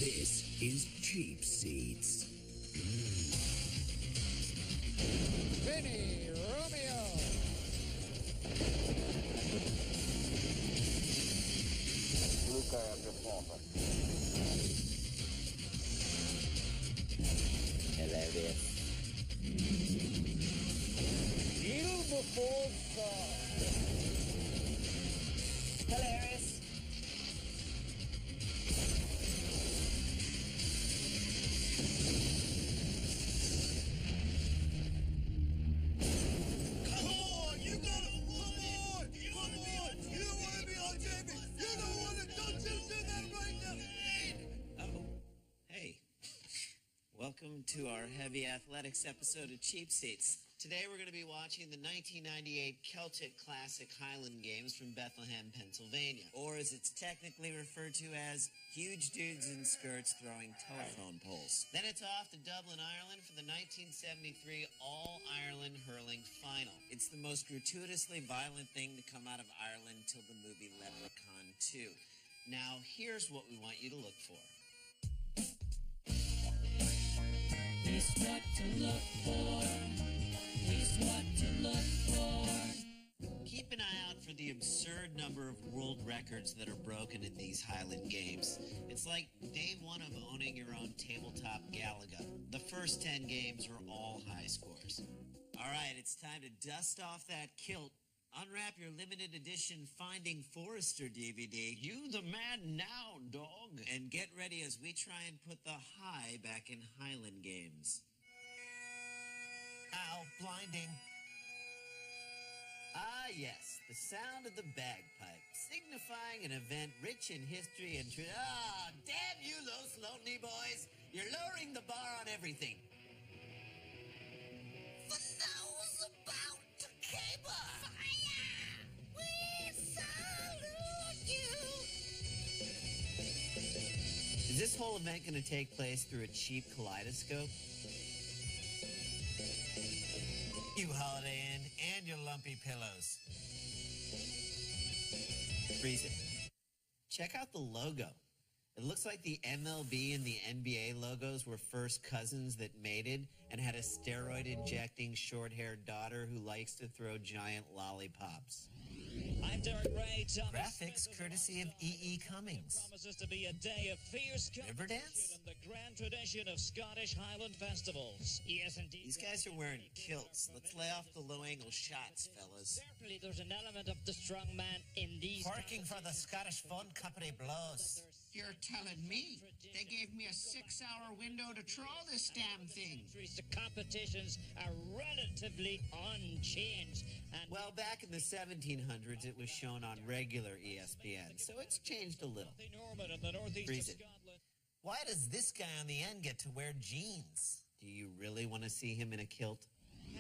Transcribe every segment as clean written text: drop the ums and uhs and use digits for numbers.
This is Cheap Seats. Vinny Romeo. Luca after Flopper. Hilarious. Deal before Saw. Hilarious. Come on, you gotta one more. You wanna be on? You don't wanna be on TV. You don't wanna. Don't you do that right now? Oh, hey. Welcome to our heavy athletics episode of Cheap Seats. Today we're going to be watching the 1998 Celtic Classic Highland Games from Bethlehem, Pennsylvania, or as it's technically referred to as huge dudes in skirts throwing telephone poles. Then it's off to Dublin, Ireland for the 1973 All-Ireland Hurling Final. It's the most gratuitously violent thing to come out of Ireland till the movie Leprechaun 2. Now, here's what we want you to look for. Here's what to look for. Here's what to look for. Keep an eye out for the absurd number of world records that are broken in these Highland Games. It's like day one of owning your own tabletop Galaga. The first 10 games were all high scores. All right, it's time to dust off that kilt, unwrap your limited edition Finding Forrester DVD. You the man now, dog. And get ready as we try and put the high back in Highland Games. Ow, blinding. Ah, yes, the sound of the bagpipe, signifying an event rich in history and Ah, damn you, Los Lonely Boys! You're lowering the bar on everything. For those about to caper. Fire! We salute you. Is this whole event going to take place through a cheap kaleidoscope? You Holiday Inn and your lumpy pillows. Freeze it. Check out the logo. It looks like the MLB and the NBA logos were first cousins that mated and had a steroid-injecting short-haired daughter who likes to throw giant lollipops. I'm Derek Ray. Graphics courtesy of E.E. Cummings. Promises to be a day of fierce Riverdance? and the grand tradition of Scottish Highland festivals. Yes, indeed. These guys are wearing kilts. Let's lay off the low-angle shots, fellas. Certainly, there's an element of the strong man in these. Working for the Scottish Fun Company blows. You're telling me they gave me a 6-hour window to draw this damn thing? The competitions are relatively unchanged. And Well, back in the 1700s, it was shown on regular ESPN, so it's changed a little. Norman in the northeast Freeze of it. Scotland. Why does this guy on the end get to wear jeans? Do you really want to see him in a kilt?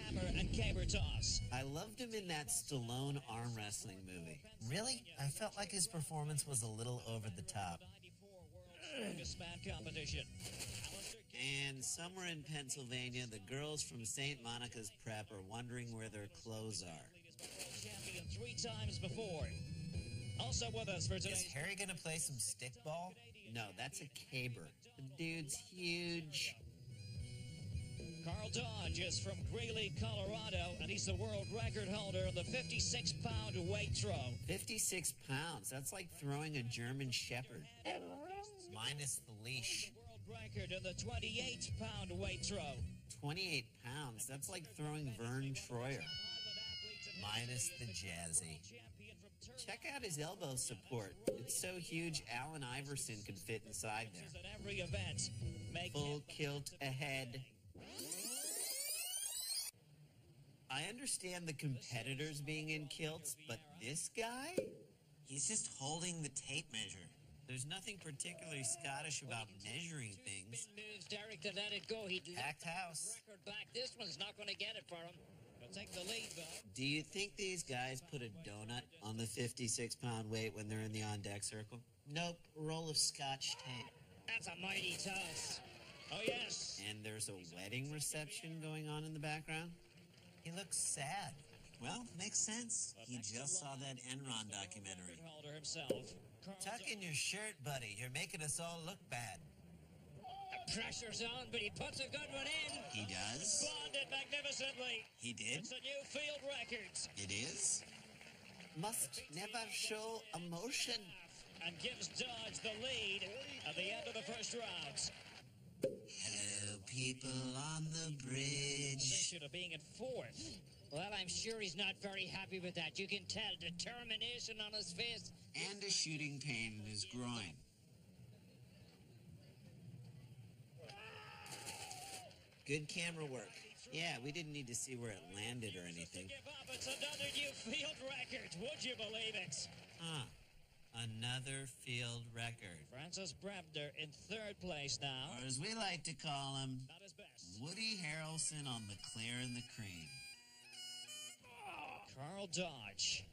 Hammer and caber toss. I loved him in that Stallone arm wrestling movie. Really? I felt like his performance was a little over the top. 94 World Strongest Man competition. And somewhere in Pennsylvania, the girls from St. Monica's Prep are wondering where their clothes are. Champion 3 times before. Also with us for Is today's Harry gonna play some stickball? No, that's a caber. The dude's huge. Carl Dodge is from Greeley, Colorado, and he's the world record holder in the 56-pound weight throw. 56 pounds. That's like throwing a German Shepherd. Minus the leash. World record in the 28-pound weight throw. 28 pounds. That's like throwing Vern Troyer. Minus the jazzy. Check out his elbow support. It's so huge, Allen Iverson could fit inside there. At every event. Full kilt ahead. I understand the competitors being in kilts, but this guy? He's just holding the tape measure. There's nothing particularly Scottish about measuring things. Moves Derek to let it go. He'd Packed house. record back. This one's not going to get it for him. He'll take the lead, though. Do you think these guys put a donut on the 56-pound weight when they're in the on-deck circle? Nope, roll of Scotch tape. That's a mighty toss. Oh, yes. And there's a wedding reception going on in the background? He looks sad. Well, makes sense. He just saw that Enron documentary. Holder himself. Tuck in your shirt, buddy. You're making us all look bad. Pressure's on, but he puts a good one in. He does? Bonded magnificently. He did? It's a new field record. It is? Must never show emotion. And gives Dodge the lead at the end of the first round. Hello, people on the bridge. Position of being in fourth. Well, I'm sure he's not very happy with that. You can tell determination on his face. And a shooting pain in his groin. Good camera work. Yeah, we didn't need to see where it landed or anything. Give up. It's another new field record. Would you believe it? Huh. Another field record. Francis Bremner in third place now. Or as we like to call him, Not his best. Woody Harrelson on the Claire and the Cream. Carl Dodge.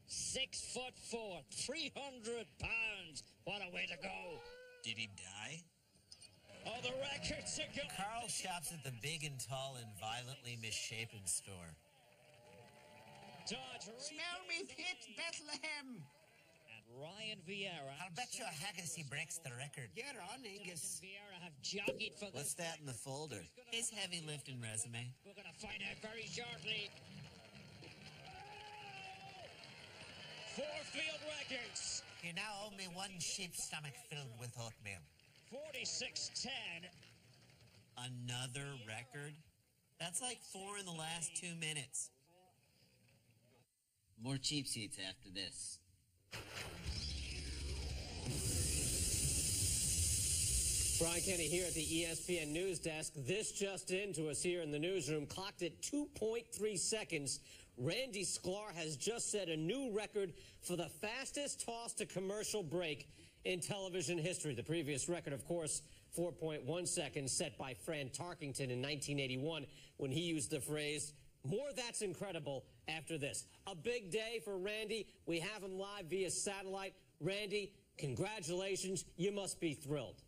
6'4", 300 pounds. What a way to go. Did he die? Oh, the records are going. Carl shops at the big and tall and violently misshapen store. Dodge. Smell me pits, Bethlehem. And Ryan Vieira. I'll bet you a haggis he breaks the record. Get on, Angus. Vieira have jockeyed for What's this. that in the folder? His heavy lifting resume. We're going to find out very shortly. 4 field records. You now owe me one sheep's stomach filled with oatmeal. 46-10. Another record? That's like 4 in the last 2 minutes. More cheap seats after this. Brian Kenny here at the ESPN News Desk. This just in to us here in the newsroom, clocked at 2.3 seconds. Randy Sklar has just set a new record for the fastest toss to commercial break in television history. The previous record, of course, 4.1 seconds, set by Fran Tarkington in 1981 when he used the phrase, "More that's incredible," after this. A big day for Randy. We have him live via satellite. Randy, congratulations. You must be thrilled.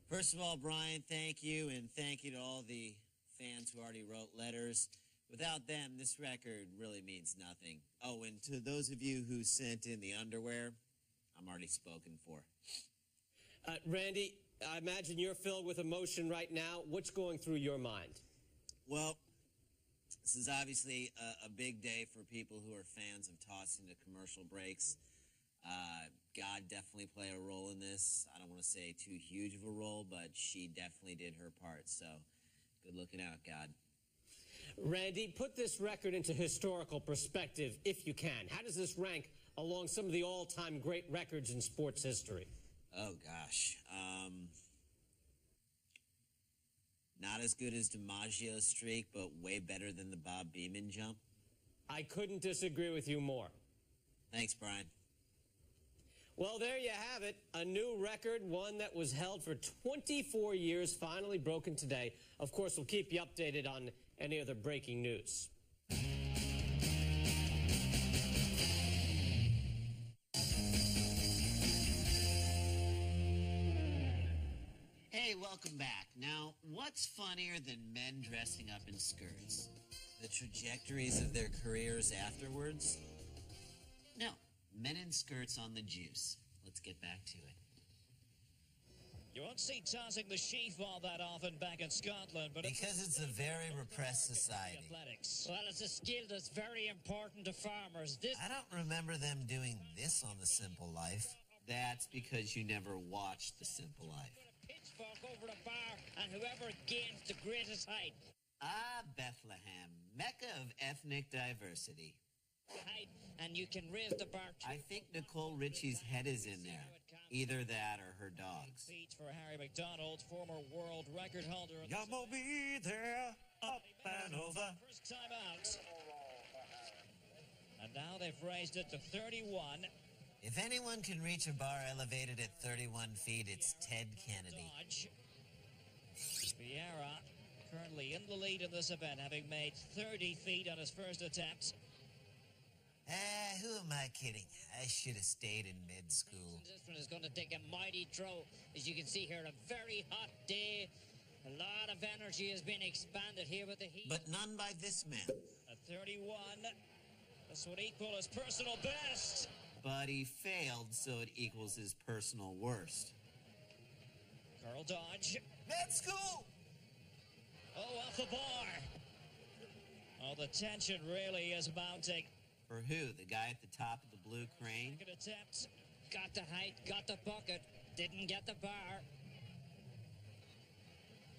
First of all, Brian, thank you, and thank you to all the fans who already wrote letters. Without them, this record really means nothing. Oh, and to those of you who sent in the underwear, I'm already spoken for. Randy, I imagine you're filled with emotion right now. What's going through your mind? Well, this is obviously a big day for people who are fans of tossing to commercial breaks. God definitely played a role in this. I don't want to say too huge of a role, but she definitely did her part. So, good looking out, God. Randy, put this record into historical perspective, if you can. How does this rank along some of the all-time great records in sports history? Oh, gosh. Not as good as DiMaggio's streak, but way better than the Bob Beamon jump. I couldn't disagree with you more. Thanks, Brian. Well, there you have it. A new record, one that was held for 24 years, finally broken today. Of course, we'll keep you updated on any other breaking news. Hey, welcome back. Now, what's funnier than men dressing up in skirts? The trajectories of their careers afterwards? No, men in skirts on the juice. Let's get back to it. You won't see tossing the sheaf all that often back in Scotland, but Because it's a very repressed society. athletics. Well, it's a skill that's very important to farmers. This I don't remember them doing this on The Simple Life. That's because you never watched The Simple Life. pitchfork over the bar, and whoever gains the greatest height. Ah, Bethlehem, Mecca of ethnic diversity. And you can raise the bar. I think Nicole Richie's head is in there. Either that or her dogs. Feet for Harry McDonald, former world record holder. I'ma be there, up and over. First time out. And now they've raised it to 31. If anyone can reach a bar elevated at 31 feet, it's Ted Kennedy. Dodge. Vieira currently in the lead in this event, having made 30 feet on his first attempt. Who am I kidding? I should have stayed in mid-school. This one is going to take a mighty throw. As you can see here, a very hot day. A lot of energy has been expanded here with the heat. But none by this man. At 31, this would equal his personal best. But he failed, so it equals his personal worst. Carl Carl Dodge. Let's go! Oh, off the bar. Oh, the tension really is mounting. For who? The guy at the top of the blue crane? Second attempt. Got the height, got the bucket, didn't get the bar.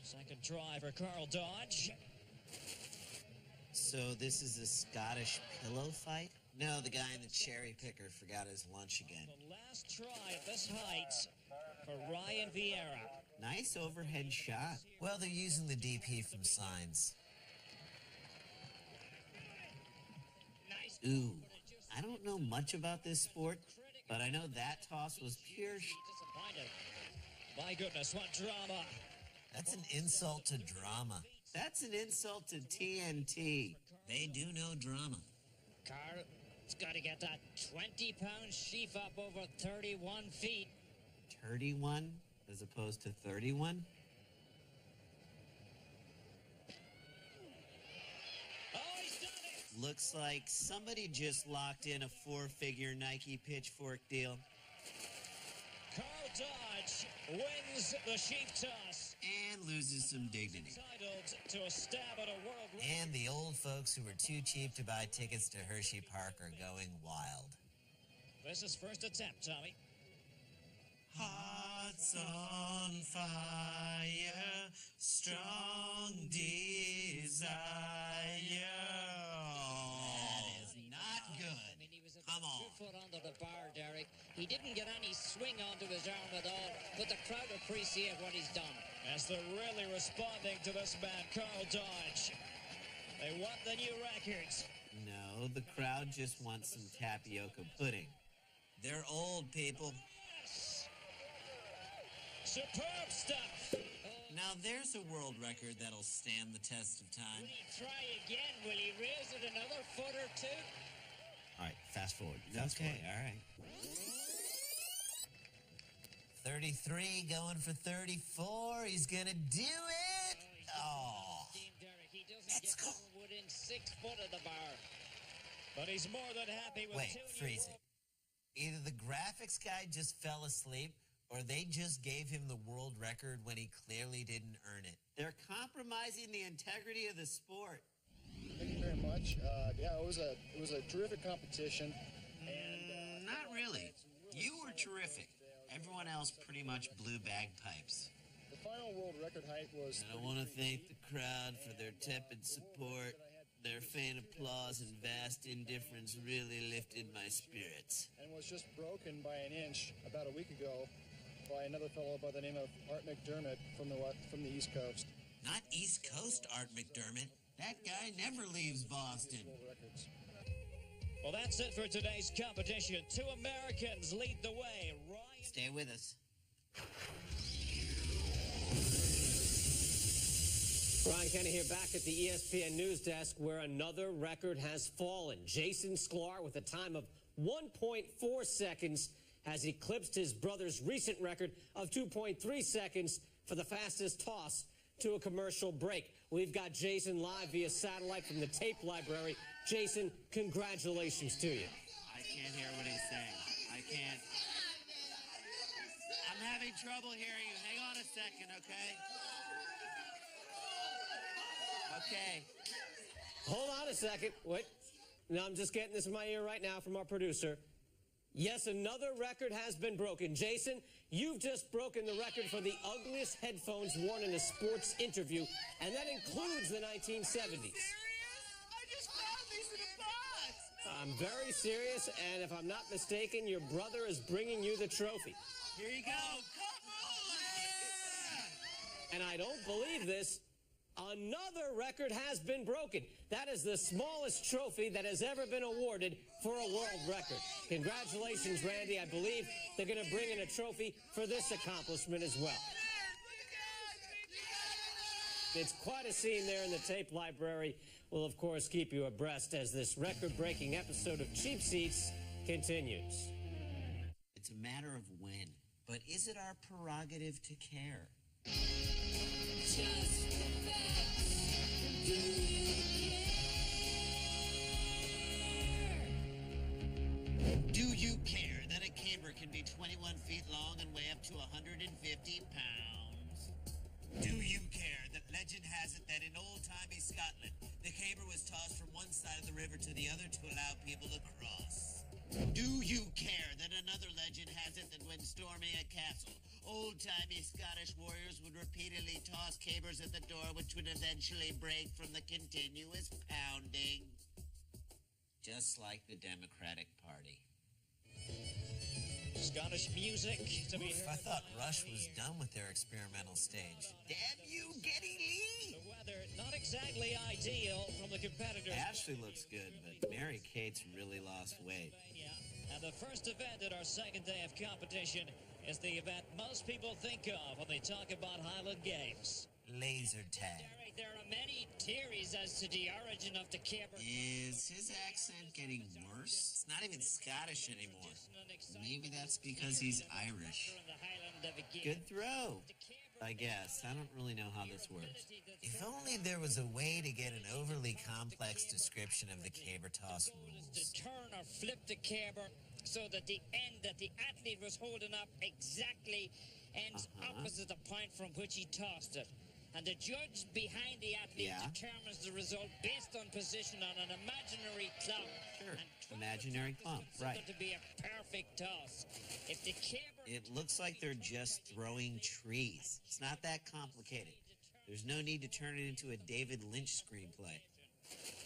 Second try for Carl Dodge. So this is a Scottish pillow fight? No, the guy in the cherry picker forgot his lunch again. The last try at this height for Ryan Vieira. Nice overhead shot. Well, they're using the DP from Signs. Ooh, I don't know much about this sport, but I know that toss was pure Disappointed. My goodness, what drama. That's an insult to drama. That's an insult to TNT. They do know drama. Carl, it's got to get that 20-pound sheaf up over 31 feet. 31 as opposed to 31? Oh, he's done it! Looks like somebody just locked in a four-figure Nike pitchfork deal. Carl Dodge wins the sheep toss. And loses some dignity. Entitled to a stab at a world record. And the old folks who were too cheap to buy tickets to Hershey Park are going wild. This is first attempt, Tommy. Hearts on fire, strong desire. That is not good. I mean, he was Come about on. 2 foot under the bar, Derek. He didn't get any swing onto his arm at all, but the crowd appreciate what he's done. As they're really responding to this man, Carl Dodge. They want the new records. No, the crowd just wants some tapioca pudding. They're old people. Yes. Superb stuff. Now there's a world record that'll stand the test of time. Will he try again? Will he raise it another foot or two? All right, fast forward. Okay, all right. 33 going for 34. He's going to do it. Oh. Derek, he doesn't Let's get go. within 6 foot of the bar. But he's more than happy with Wait, two new freeze it. Either the graphics guy just fell asleep or they just gave him the world record when he clearly didn't earn it. They're compromising the integrity of the sport. Thank you very much. Yeah, it was a terrific competition. And Not really. You were terrific. Everyone else pretty much blew bagpipes. the final world record height was. And I want to thank the crowd for their tepid support. Their faint applause and vast indifference really lifted my spirits. And was just broken by an inch about a week ago by another fellow by the name of Art McDermott from the East Coast. Not East Coast Art McDermott. That guy never leaves Boston. World records. Well, that's it for today's competition. Two Americans lead the way. Ryan. Stay with us. Brian Kenny here back at the ESPN News Desk where another record has fallen. Jason Sklar with a time of 1.4 seconds has eclipsed his brother's recent record of 2.3 seconds for the fastest toss to a commercial break. We've got Jason live via satellite from the tape library. Jason, congratulations to you. I can't hear what he's saying. I can't. I'm having trouble hearing you. Hang on a second, okay? Okay. Hold on a second. Wait. No, I'm just getting this in my ear right now from our producer. Yes, another record has been broken. Jason, you've just broken the record for the ugliest headphones worn in a sports interview, and that includes the 1970s. I just found these in a box! I'm very serious, and if I'm not mistaken, your brother is bringing you the trophy. Here you go. And I don't believe this. Another record has been broken. That is the smallest trophy that has ever been awarded for a world record. Congratulations, Randy. I believe they're going to bring in a trophy for this accomplishment as well. It's quite a scene there in the tape library. We'll, of course, keep you abreast as this record-breaking episode of Cheap Seats continues. It's a matter of when, but is it our prerogative to care? Just the facts. Do you care? Do you care that a camera can be 21 feet long and weigh up to 150 pounds? Do you care that legend has it that in old-timey Scotland, the caber was tossed from one side of the river to the other to allow people to cross? Do you care that another legend has it that when storming a castle, old-timey Scottish warriors would repeatedly toss cabers at the door, which would eventually break from the continuous pounding? Just like the Democratic Party. Scottish music to be heard. I thought Rush was done with their experimental stage. Damn you, Geddy Lee! The weather not exactly ideal from the competitors. Ashley looks good, but Mary Kate's really lost weight. And the first event at our second day of competition is the event most people think of when they talk about Highland Games. Laser tag. Derek, there are many theories as to the origin of the caber. Is his accent getting worse? It's not even Scottish anymore. Maybe that's because he's Irish. Good throw, I guess. I don't really know how this works. If only there was a way to get an overly complex description of the caber toss rules. To turn or flip the caber so that the end that the athlete was holding up exactly ends opposite the point from which he tossed it. And the judge behind the athlete determines the result based on position on an imaginary clock. Sure, imaginary clock, right. To be a perfect toss. If the caber... It looks like they're just throwing trees. It's not that complicated. There's no need to turn it into a David Lynch screenplay.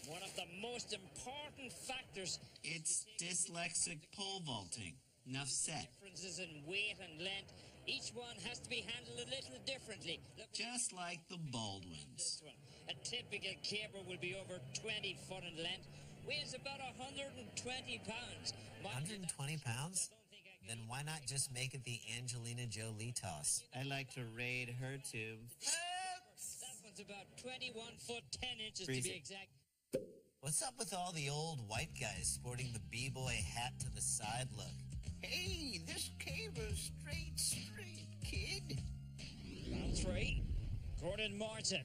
One of the most important factors... It's dyslexic pole vaulting. Enough said. Differences in weight and length. Each one has to be handled a little differently. Just like the Baldwins. A typical caber will be over 20 foot in length, weighs about 120 pounds. 120 pounds? Then why not just make it the Angelina Jolie toss? I'd like to raid her too. That one's about 21 foot 10 inches to be exact. What's up with all the old white guys sporting the b-boy hat to the side look? Hey, this caber's straight, kid. Round 3, Gordon Martin.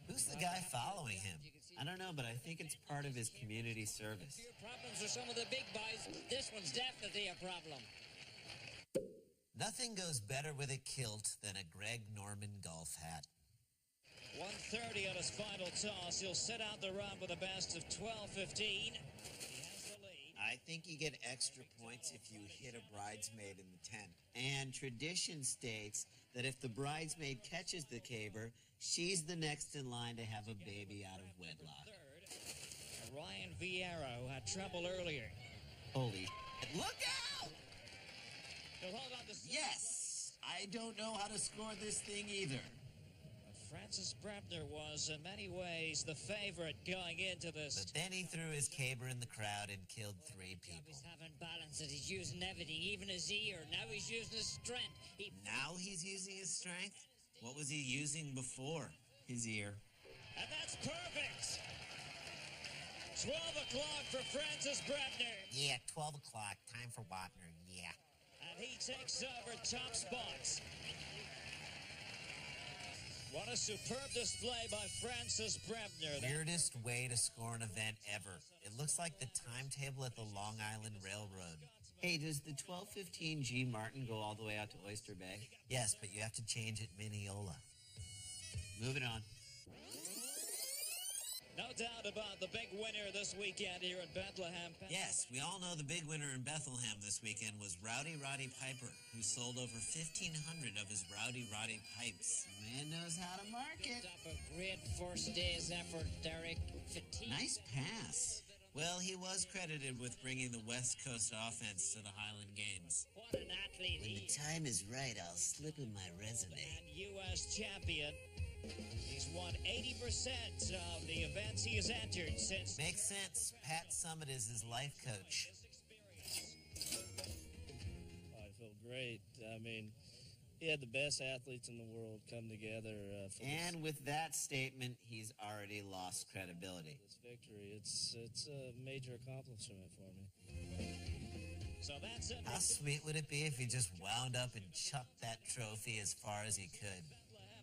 Who's the guy following him? I don't know, but I think it's part of his community service. A few problems with some of the big boys. This one's definitely a problem. Nothing goes better with a kilt than a Greg Norman golf hat. 130 on his final toss. He'll sit out the run with a best of 12-15. I think you get extra points if you hit a bridesmaid in the tent. And tradition states that if the bridesmaid catches the caber, she's the next in line to have a baby out of wedlock. Ryan Vieira, who had trouble earlier. Holy shit. Look out! Yes! I don't know how to score this thing either. Francis Brabner was, in many ways, the favorite going into this. But then he threw his caber in the crowd and killed 3 people. He's having balance, and he's using everything, even his ear. Now he's using his strength. Now he's using his strength? What was he using before? His ear. And that's perfect! 12 o'clock for Francis Brabner. Yeah, 12 o'clock. Time for Wapner, yeah. And he takes over top spots. What a superb display by Francis Brabner. Weirdest way to score an event ever. It looks like the timetable at the Long Island Railroad. Hey, does the 12:15 G Martin go all the way out to Oyster Bay? Yes, but you have to change at Mineola. Moving on. No doubt about the big winner this weekend here in Bethlehem. Yes, we all know the big winner in Bethlehem this weekend was Rowdy Roddy Piper, who sold over 1,500 of his Rowdy Roddy pipes. The man knows how to market. A great first day's effort, Derek. Nice pass. Well, he was credited with bringing the West Coast offense to the Highland Games. What an athlete. When the time is right, I'll slip him my resume. And U.S. champion. He's won 80% of the events he has entered since... Makes sense. Pat Summit is his life coach. I feel great. I mean, he had the best athletes in the world come together. And with that statement, he's already lost credibility. This victory, it's a major accomplishment for me. So that's it. How sweet would it be if he just wound up and chucked that trophy as far as he could?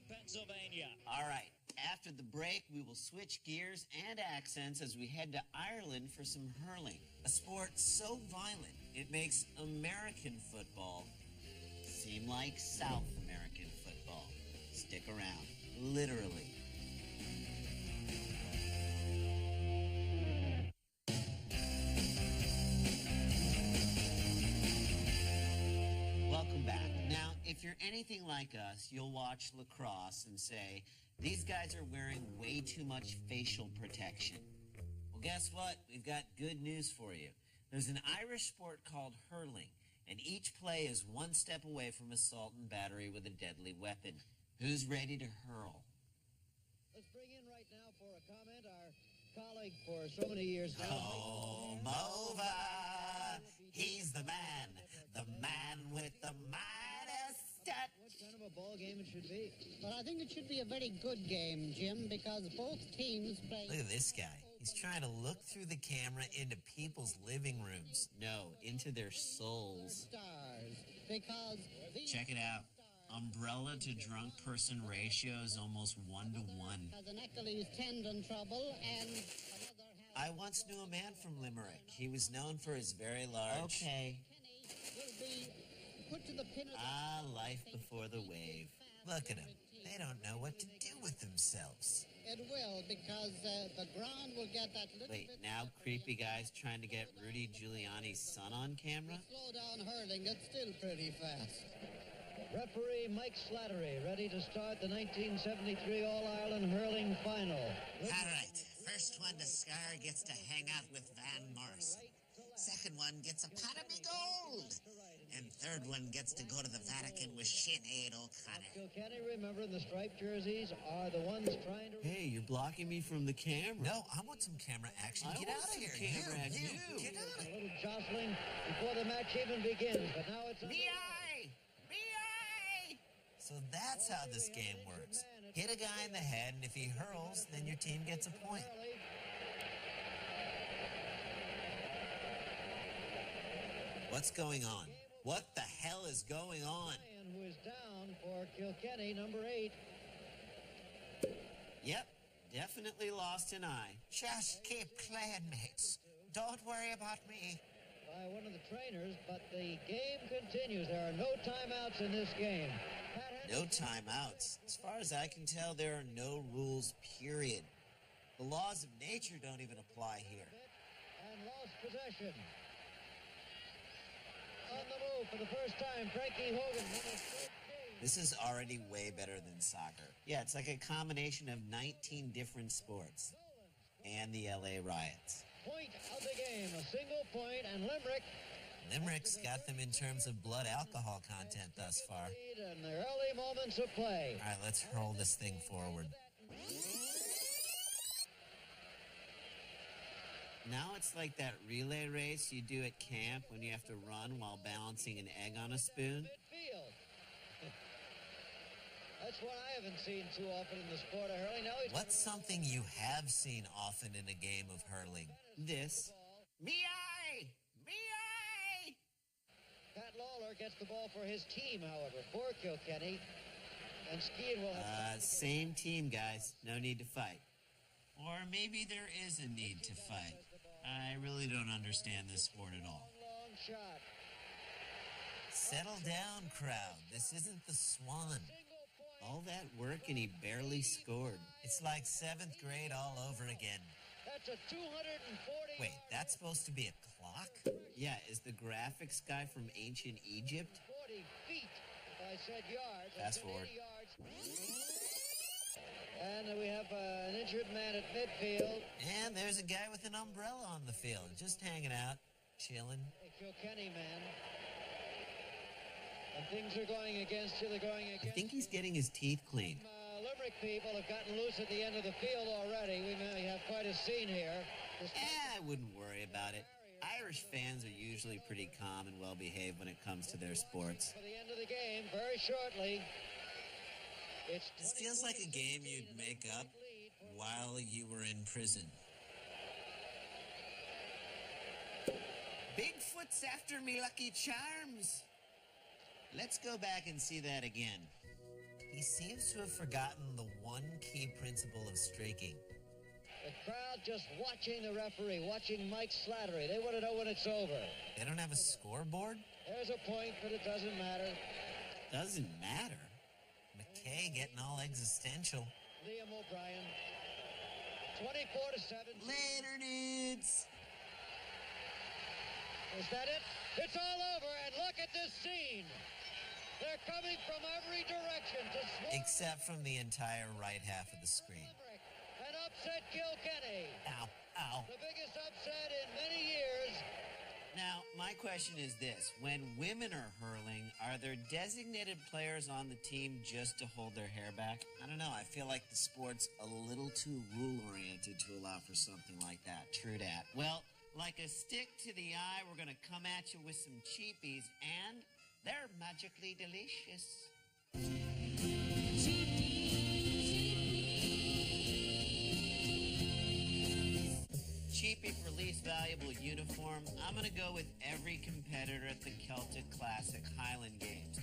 Pennsylvania. All right. After the break, we will switch gears and accents as we head to Ireland for some hurling, a sport so violent it makes American football seem like South American football. Stick around. Literally. Welcome back. Now, if you're anything like us, you'll watch lacrosse and say, these guys are wearing way too much facial protection. Well, guess what? We've got good news for you. There's an Irish sport called hurling, and each play is one step away from assault and battery with a deadly weapon. Who's ready to hurl? Let's bring in right now for a comment our colleague for so many years now. Oh, Mova! He's the man with the Midas touch. What kind of a ball game it should be? Well, I think it should be a very good game, Jim, because both teams play... Look at this guy. He's trying to look through the camera into people's living rooms. No, into their souls. Stars, because... Check it out. Umbrella to drunk person ratio is almost 1 to 1. Has an Achilles tendon trouble and... I once knew a man from Limerick. He was known for his very large... Okay. Will be put to the pin of life before the wave. Look at them. They don't know what to do with themselves. It will, because the ground will get that little Wait, bit... now creepy guys trying to get Rudy Giuliani's son on camera? Slow down hurling, it's still pretty fast. Referee Mike Slattery ready to start the 1973 All-Ireland Hurling Final. All right, first one to scar gets to hang out with Van Morrison. Second one gets a pot of me gold. And third one gets to go to the Vatican with Sinead O'Connor. Kilkenny, remember, the striped jerseys are the ones trying to... Hey, you're blocking me from the camera. No, I want some camera action. Get out of here. Camera action. Get out of A here. little jostling before the match even begins, but now it's... So that's how this game works. Hit a guy in the head, and if he hurls, then your team gets a point. What's going on? What the hell is going on? Who is down for Kilkenny, number 8. Yep, definitely lost an eye. Just keep playing, mates. Don't worry about me. By one of the trainers, but the game continues. There are no timeouts in this game. No timeouts. As far as I can tell, there are no rules, period. The laws of nature don't even apply here. And lost possession. On the move for the first time, Frankie Hogan. This is already way better than soccer. Yeah, it's like a combination of 19 different sports. And the LA riots. Point of the game, a single point, and Limerick's got them in terms of blood alcohol content thus far. In the early moments of play. All right, let's hurl this thing forward. Now it's like that relay race you do at camp when you have to run while balancing an egg on a spoon. Midfield. That's what I haven't seen too often in the sport of hurling. What's something you have seen often in a game of hurling? This. Me-eye! Me-eye! Pat Lawler gets the ball for his team, however, for Kilkenny. And Skean will have... Same team, guys. No need to fight. Or maybe there is a need to fight. I really don't understand this sport at all. Long shot. Settle down, crowd. This isn't the Swan. All that work and he barely scored. It's like 7th grade all over again. That's a 240... Wait, that's supposed to be a clock? Yeah, is the graphics guy from ancient Egypt? 40 feet, if I said yards. Fast forward. And we have an injured man at midfield. And there's a guy with an umbrella on the field, just hanging out, chilling. A Kilkenny man. And things are going against you. They're going against... I think he's getting his teeth cleaned. Limerick people have gotten loose at the end of the field already. We may have quite a scene here. I wouldn't worry about it. Irish fans are usually pretty calm and well-behaved when it comes to their sports. For the end of the game, very shortly. This feels like a game you'd make up while you were in prison. Bigfoot's after me lucky charms. Let's go back and see that again. He seems to have forgotten the one key principle of streaking. The crowd just watching the referee, watching Mike Slattery. They want to know when it's over. They don't have a scoreboard? There's a point, but it doesn't matter. Doesn't matter? McKay Okay, getting all existential. Liam O'Brien. 24-7. Later, dudes. Is that it? It's all over, and look at this scene. They're coming from every direction to except from the entire right half of the screen. And upset Kilkenny. Ow, ow. The biggest upset in many years. Now, my question is this. When women are hurling, are there designated players on the team just to hold their hair back? I don't know. I feel like the sport's a little too rule-oriented to allow for something like that. True dat. Well, like a stick to the eye, we're going to come at you with some cheapies, and they're magically delicious. Cheapie for least valuable uniform. I'm going to go with every competitor at the Celtic Classic Highland Games.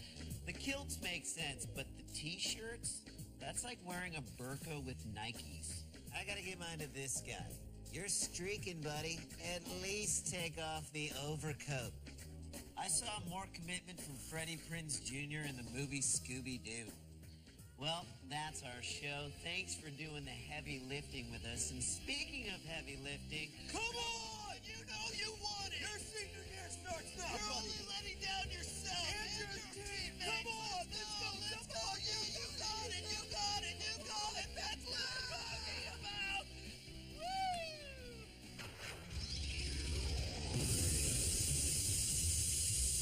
The kilts make sense, but the t-shirts? That's like wearing a burqa with Nikes. I got to give mine to this guy. You're streaking, buddy. At least take off the overcoat. I saw more commitment from Freddie Prinze Jr. in the movie Scooby-Doo. Well, that's our show. Thanks for doing the heavy lifting with us. And speaking of heavy lifting... Come on! You know you want it! Your senior year starts now, You're buddy. Only letting down yourself and your team. Come on! Let's go! Let's go! You got it! You got it! You got it! That's what I'm talking about!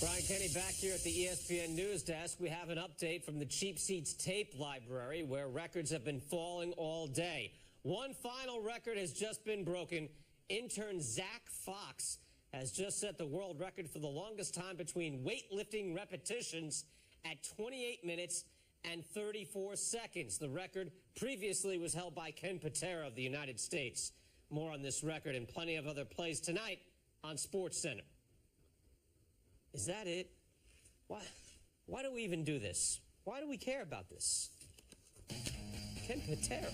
Brian Kenny back here at the ESPN News Desk. We have an update from the Cheap Seats tape library where records have been falling all day. One final record has just been broken. Intern Zach Fox has just set the world record for the longest time between weightlifting repetitions at 28 minutes and 34 seconds. The record previously was held by Ken Patera of the United States. More on this record and plenty of other plays tonight on SportsCenter. Is that it? Why do we even do this? Why do we care about this? Ken Patera.